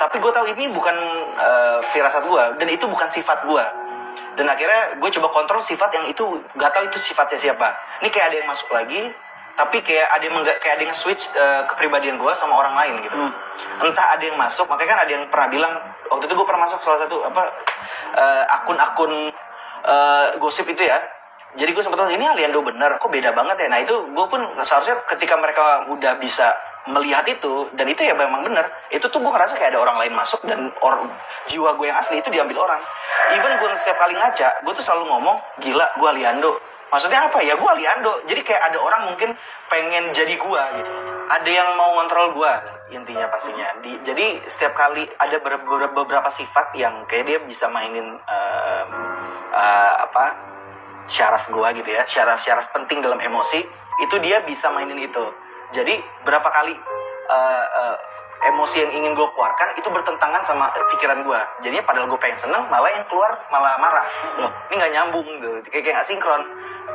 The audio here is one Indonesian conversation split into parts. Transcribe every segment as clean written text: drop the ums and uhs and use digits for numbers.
Tapi gue tahu ini bukan firasat gue, dan itu bukan sifat gue. Dan akhirnya gue coba kontrol sifat yang itu, gak tahu itu sifatnya siapa. Ini kayak ada yang masuk lagi, tapi kayak ada yang switch kepribadian gue sama orang lain gitu. Entah ada yang masuk, makanya kan ada yang pernah bilang, waktu itu gue pernah masuk salah satu akun-akun gosip itu ya. Jadi gue sempat ini Aliando bener, kok beda banget ya. Nah itu gue pun seharusnya ketika mereka udah bisa melihat itu, dan itu ya memang bener, itu tuh gue ngerasa kayak ada orang lain masuk, dan jiwa gue yang asli itu diambil orang. Even gue setiap kali ngaca, gue tuh selalu ngomong, gila gue Aliando. Maksudnya apa ya, gue Aliando. Jadi kayak ada orang mungkin pengen jadi gue gitu. Ada yang mau ngontrol gue, intinya pastinya. Jadi setiap kali ada beberapa sifat yang kayak dia bisa mainin syaraf gue gitu ya, syaraf penting dalam emosi, itu dia bisa mainin itu. Jadi berapa kali emosi yang ingin gue keluarkan itu bertentangan sama pikiran gue. Jadinya padahal gue pengen seneng, malah yang keluar malah marah. Loh, ini nggak nyambung gitu, kayak nggak sinkron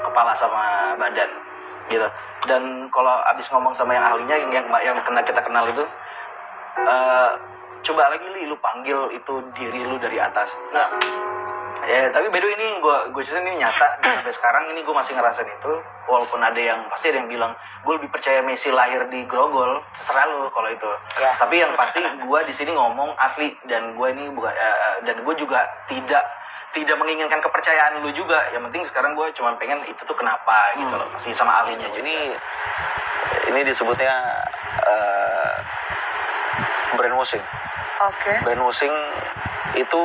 kepala sama badan gitu. Dan kalau abis ngomong sama yang ahlinya, yang kita kenal itu, coba lagi lu panggil itu diri lu dari atas. Nah, ya tapi by the way ini gue cerita ini nyata, sampai sekarang ini gue masih ngerasain itu. Walaupun pasti ada yang bilang gue lebih percaya Messi lahir di Grogol, terserah lu kalau itu ya. Tapi yang pasti gue di sini ngomong asli, dan gue ini bukan dan gue juga tidak menginginkan kepercayaan lu juga. Yang penting sekarang gue cuma pengen itu tuh kenapa gitu loh, masih sama ahlinya. Jadi ini disebutnya brainwashing. Oke. Brainwashing itu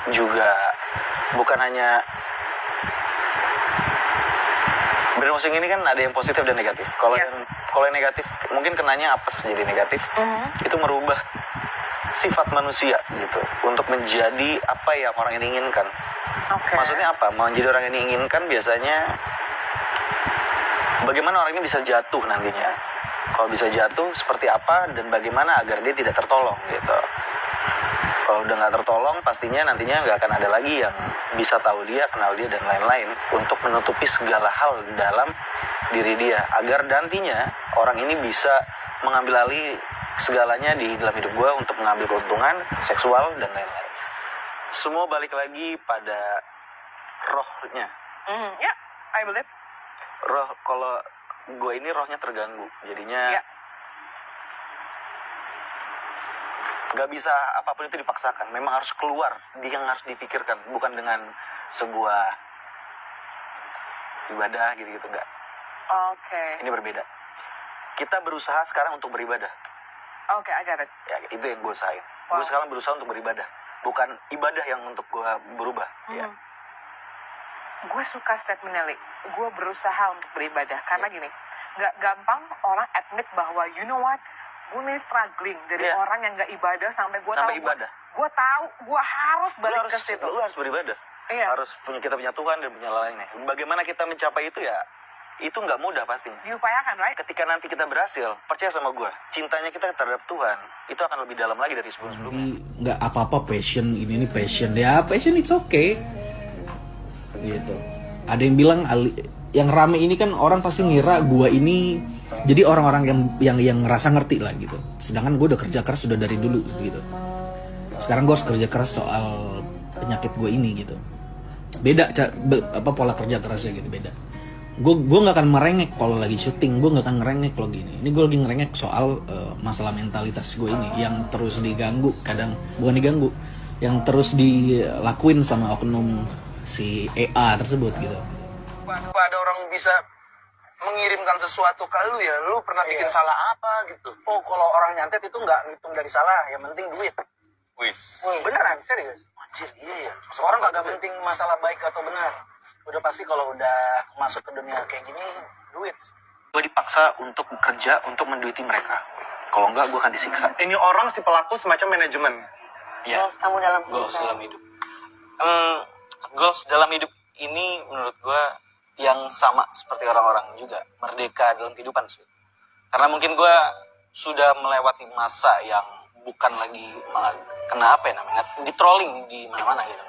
juga bukan hanya brainwashing ini kan ada yang positif dan negatif. Kalau yang negatif mungkin kenanya apes jadi negatif. Itu merubah sifat manusia gitu untuk menjadi apa yang orang ini inginkan. Maksudnya apa? Menjadi orang ini inginkan biasanya bagaimana orang ini bisa jatuh nantinya. Kalau bisa jatuh seperti apa dan bagaimana agar dia tidak tertolong gitu. Kalau udah nggak tertolong, pastinya nantinya nggak akan ada lagi yang bisa tahu dia, kenal dia, dan lain-lain untuk menutupi segala hal dalam diri dia. Agar nantinya orang ini bisa mengambil alih segalanya di dalam hidup gue untuk mengambil keuntungan seksual dan lain-lain. Semua balik lagi pada rohnya. Ya, I believe. Roh, kalau gue ini rohnya terganggu, jadinya gak bisa apapun itu dipaksakan. Memang harus keluar, dia yang harus difikirkan, bukan dengan sebuah ibadah gitu-gitu, enggak. Ini berbeda. Kita berusaha sekarang untuk beribadah. I got it. Ya, itu yang gue usahain. Gue sekarang berusaha untuk beribadah, bukan ibadah yang untuk gue berubah. Ya. Gue suka statement Nelly. Gue berusaha untuk beribadah karena gini, nggak gampang orang admit bahwa you know what, gue nih struggling dari orang yang nggak ibadah sampai gue tahu gue harus balik ke situ. Lu harus beribadah. Harus kita punya Tuhan dan punya lainnya. Bagaimana kita mencapai itu ya? Itu nggak mudah pastinya. Diupayakan, right? Ketika nanti kita berhasil, percaya sama gue, cintanya kita terhadap Tuhan itu akan lebih dalam lagi dari sebelum-sebelumnya. Nggak apa-apa passion, ini passion ya, passion it's okay. Gitu. Ada yang bilang yang rame ini kan orang pasti ngira gue ini jadi orang-orang yang ngerasa ngerti lah gitu. Sedangkan gue udah kerja keras sudah dari dulu gitu. Sekarang gue harus kerja keras soal penyakit gue ini gitu. Beda pola kerja kerasnya gitu, beda. Gue nggak akan merengek kalau lagi syuting, gue nggak akan ngerengek kalau gini. Ini gue lagi ngerengek soal masalah mentalitas gue ini yang terus diganggu, kadang bukan diganggu, yang terus dilakuin sama oknum si EA tersebut gitu. Ada orang bisa mengirimkan sesuatu ke lu ya, lu pernah bikin salah apa gitu. Oh, kalau orang nyantet itu nggak ngitung dari salah, yang penting duit. Beneran, serius. Anjir, iya ya. Orang nggak penting masalah baik atau benar. Udah pasti kalau udah masuk ke dunia kayak gini, duit. Gue dipaksa untuk bekerja, untuk menduiti mereka. Kalau enggak, gue akan disiksa. Ini orang si pelaku semacam manajemen. Ya. Goals kamu dalam goals dalam hidup. Goals dalam hidup ini menurut gue yang sama seperti orang-orang juga, merdeka dalam kehidupan sih. Karena mungkin gue sudah melewati masa yang bukan lagi kena di trolling di mana-mana gitu.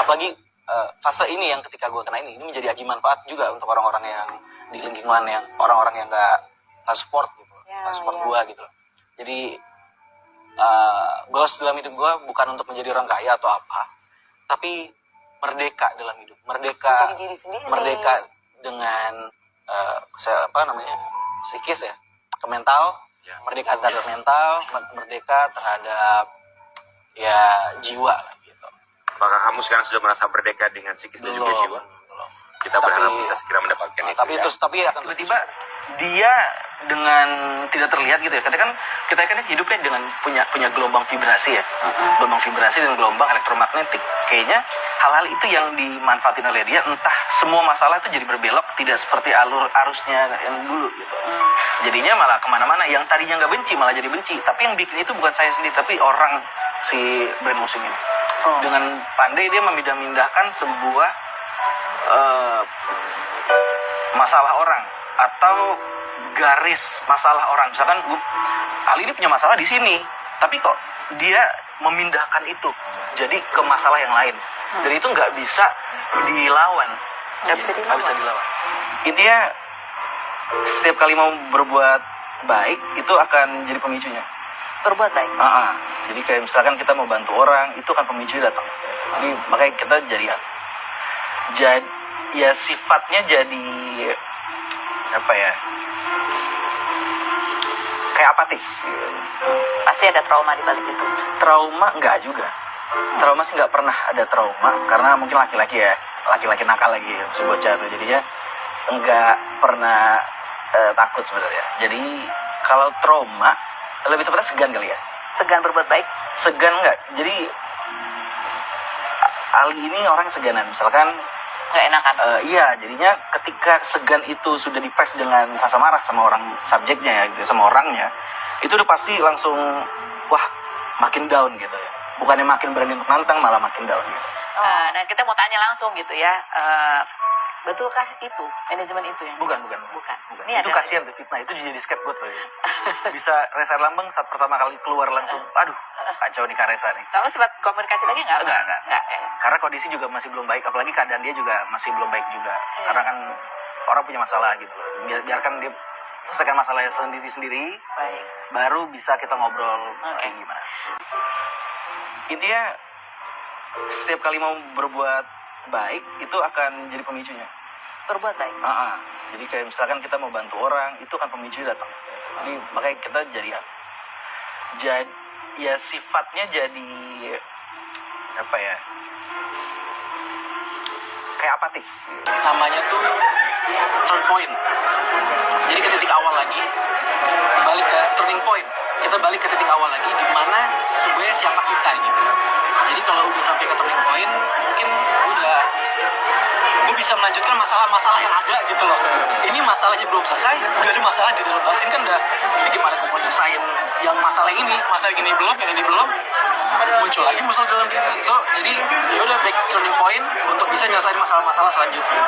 Apalagi fase ini yang ketika gue kena ini menjadi aji manfaat juga untuk orang-orang yang di lingkungan, yang orang-orang yang nggak support gitu, nggak support gue gitu. Jadi goals dalam hidup gue bukan untuk menjadi orang kaya atau apa, tapi merdeka dalam hidup, merdeka, Menjadi diri sendiri. merdeka dengan psikis ya, ke mental, merdeka terhadap mental, merdeka terhadap ya jiwa lah gitu. Apakah kamu sekarang sudah merasa merdeka dengan psikis dan juga jiwa? Belum. Kita berharap bisa segera mendapatkan itu. Tapi ya. tapi akan tiba-tiba dia dengan tidak terlihat gitu ya. Kita kan hidupnya dengan punya gelombang vibrasi ya. Gelombang vibrasi dan gelombang elektromagnetik. Kayaknya hal-hal itu yang dimanfaatin oleh dia, entah semua masalah itu jadi berbelok, tidak seperti arusnya yang dulu gitu. Jadinya malah kemana-mana, yang tadinya nggak benci malah jadi benci. Tapi yang bikin itu bukan saya sendiri, tapi orang si brand musik ini. Dengan pandai dia memindah-mindahkan sebuah masalah orang atau garis masalah orang. Misalkan Ali ini punya masalah di sini, tapi kok dia memindahkan itu jadi ke masalah yang lain, dan itu nggak bisa dilawan. Nggak bisa dilawan. Intinya setiap kali mau berbuat baik itu akan jadi pemicunya. Berbuat baik. Jadi kayak misalkan kita mau bantu orang, itu kan pemicunya datang. Jadi makanya kita jadi ya sifatnya jadi apa ya, kayak apatis. Pasti ada trauma di balik itu. Trauma enggak juga. Trauma sih nggak pernah ada trauma, karena mungkin laki-laki nakal lagi ya, si bocah tuh, jadinya enggak pernah takut sebenarnya. Jadi kalau trauma lebih tepatnya segan kali ya. Segan berbuat baik. Segan enggak. Jadi Ali ini orang seganan, misalkan Nggak enakan. iya, jadinya ketika segan itu sudah dipres dengan rasa marah sama orang subjeknya ya, gitu, sama orangnya, itu udah pasti langsung wah makin down gitu ya. Bukannya makin berani untuk nantang, malah makin down gitu. Nah, kita mau tanya langsung gitu ya. Betulkah itu manajemen itu yang Bukan. Ini Itu ada kasihan tuh, fitnah itu jadi scapegoat loh. Ya. Bisa Resa Lambang saat pertama kali keluar langsung, aduh kacau nih Kak Resa nih. Kamu sempat komunikasi lagi nggak? Enggak. Ya. Karena kondisi juga masih belum baik, apalagi keadaan dia juga masih belum baik juga. Karena kan orang punya masalah gitu loh. Biarkan dia selesaikan masalahnya sendiri-sendiri, Baik. baru bisa kita ngobrol kayak gimana. Intinya setiap kali mau berbuat baik itu akan jadi pemicunya. Berbuat baik. Jadi kayak misalkan kita mau bantu orang, itu kan pemicunya datang. Jadi makanya kita jadi ya sifatnya jadi apa ya, kayak apatis. Namanya tuh turn point. Jadi ke titik awal lagi, balik ke turning point. Kita balik ke titik awal lagi, di mana sebenarnya siapa kita gitu. Jadi kalau udah sampai ke turning point, mungkin gue bisa melanjutkan masalah-masalah yang ada gitu loh. Ini masalahnya belum selesai, udah ada masalah di dalam batin kan, udah gimana gue mau nyelesain yang masalah ini belum, yang ini belum, muncul lagi masalah dalam diri. So jadi ya udah back turning point untuk bisa nyelesain masalah-masalah selanjutnya.